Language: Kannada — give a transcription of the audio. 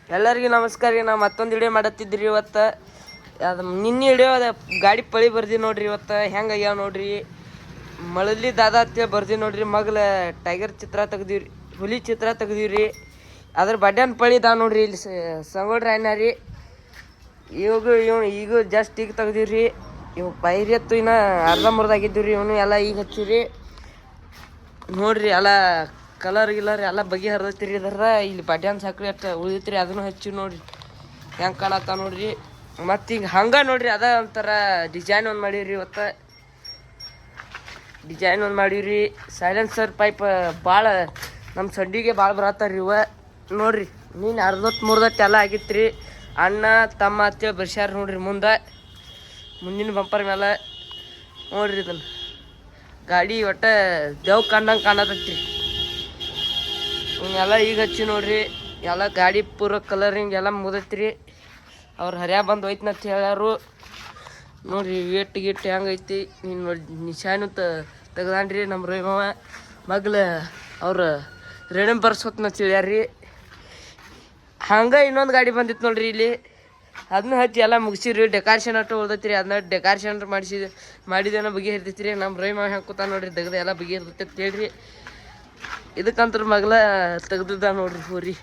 ಎಲ್ಲರಿಗೂ ನಮಸ್ಕಾರ ರೀ. ನಾವು ಮತ್ತೊಂದು ವಿಡಿಯೋ ಮಾಡತ್ತಿದ್ರಿ ಇವತ್ತು. ಅದು ನಿನ್ನೆ ವಿಡಿಯೋ ಅದು ಗಾಡಿ ಪಳಿ ಬರ್ದಿ ನೋಡ್ರಿ. ಇವತ್ತು ಹೆಂಗೆ ಆಗ್ಯಾವ ನೋಡ್ರಿ. ಮಳಲಿ ದಾದಾ ಅಂತೇಳಿ ಬರ್ದಿ ನೋಡ್ರಿ. ಮಗ್ಲ ಟೈಗರ್ ಚಿತ್ರ ತೆಗ್ದೀವ್ರಿ, ಹುಲಿ ಚಿತ್ರ ತೆಗ್ದೀವ್ರಿ. ಅದ್ರ ಬಡ್ಯಾನ್ ಪಳಿ ಇದಾವ ನೋಡ್ರಿ. ಇಲ್ಲಿ ಸಂಗೋಡ್ರಿ ಅಣ್ಣ ರೀ. ಈಗ ಜಸ್ಟ್ ಈಗ ತೆಗ್ದೀವ್ರಿ. ಇವು ಪೈರಿ ಎತ್ತು ಇನ್ನು ಅರ್ಧಂಬರ್ದಾಗಿದ್ದೀವಿ ರೀ. ಇವನು ಎಲ್ಲ ಈಗ ಹಚ್ಚಿವ್ರಿ ನೋಡ್ರಿ. ಎಲ್ಲ ಕಲರ್ ಗಿಲರ್ ಎಲ್ಲ ಬಗೆ ಹರಿದೈತಿ ಇದರ. ಇಲ್ಲಿ ಬಡ್ಯಾನ್ ಸಕ್ರೆ ಅಷ್ಟು ಉಳಿದೈತ್ರಿ, ಅದನ್ನು ಹಚ್ಚಿ ನೋಡ್ರಿ ಹೆಂಗೆ ಕಾಣತ್ತ ನೋಡ್ರಿ. ಮತ್ತು ಈಗ ಹಂಗೆ ನೋಡ್ರಿ, ಅದ ಒಂಥರ ಡಿಸೈನ್ ಒಂದು ಮಾಡೀವ್ರಿ. ಇವತ್ತು ಡಿಸೈನ್ ಒಂದು ಮಾಡೀವ್ರಿ. ಸೈಲೆನ್ಸರ್ ಪೈಪ್ ಭಾಳ ನಮ್ಮ ಸಡ್ಡಿಗೆ ಭಾಳ ಬರತ್ತಾರ ಇವ ನೋಡ್ರಿ. ನೀನು ಅರ್ಧತ್ತು ಎಲ್ಲ ಆಗಿತ್ತು ರೀ. ಅಣ್ಣ ತಮ್ಮ ಅಂತೇಳಿ ಬರ್ಸ್ಯಾರ ನೋಡ್ರಿ. ಮುಂದಿನ ಬಂಪರ್ ಮೇಲೆ ನೋಡ್ರಿ. ಇದನ್ನು ಗಾಡಿ ಒಟ್ಟು ದೇವ್ ಕಂಡಂಗೆ ಕಾಣತೈತಿ. ಇವನ್ನೆಲ್ಲ ಈಗ ಹಚ್ಚಿ ನೋಡ್ರಿ. ಎಲ್ಲ ಗಾಡಿ ಪೂರ ಕಲರಿಂಗ್ ಎಲ್ಲ ಮುಗದೈತ್ರಿ. ಅವ್ರು ಹರ್ಯಾ ಬಂದು ಹೋಯ್ತು ಅಂತ ಹೇಳ್ಯಾರು ನೋಡ್ರಿ. ವೇಟ್ ಗಿಟ್ ಹೆಂಗೈತಿ ನೀನು ನೋಡಿ. ನಿಶಾನು ತೆಗ್ದಾನ್ರಿ ನಮ್ಮ ರೋಹಿಮವ. ಮಗ್ಲ ಅವ್ರು ರೆಡಿಮ್ ಬರ್ಸ್ಕೊತ್ನ ಹೇಳ್ಯಾರ್ರಿ. ಹಂಗೆ ಇನ್ನೊಂದು ಗಾಡಿ ಬಂದಿತ್ತು ನೋಡ್ರಿ ಇಲ್ಲಿ. ಅದನ್ನ ಹಚ್ಚಿ ಎಲ್ಲ ಮುಗಿಸಿರಿ. ಡೆಕೋರೇಷನ್ ಅಟ್ಟು ಉಳ್ದೈತಿ. ಅದನ್ನ ಡೆಕೋರೇಷನ್ ಮಾಡಿದೇನೋ ಬಗೆ ಇರ್ತೈತಿ ರೀ. ನಮ್ಮ ರೋಹಿಮವ ಹೆಂಗೆ ಕೂತ ನೋಡ್ರಿ. ತೆಗ್ದು ಎಲ್ಲ ಬಗೆ ಇರ್ತೈತಿ ಅಂತ ಹೇಳ್ರಿ. ಇದಕ್ಕಂತ್ರ ಮಗ್ಲ ತೆಗ್ದಿದ್ದ ನೋಡ್ರಿ ಹೂರಿ.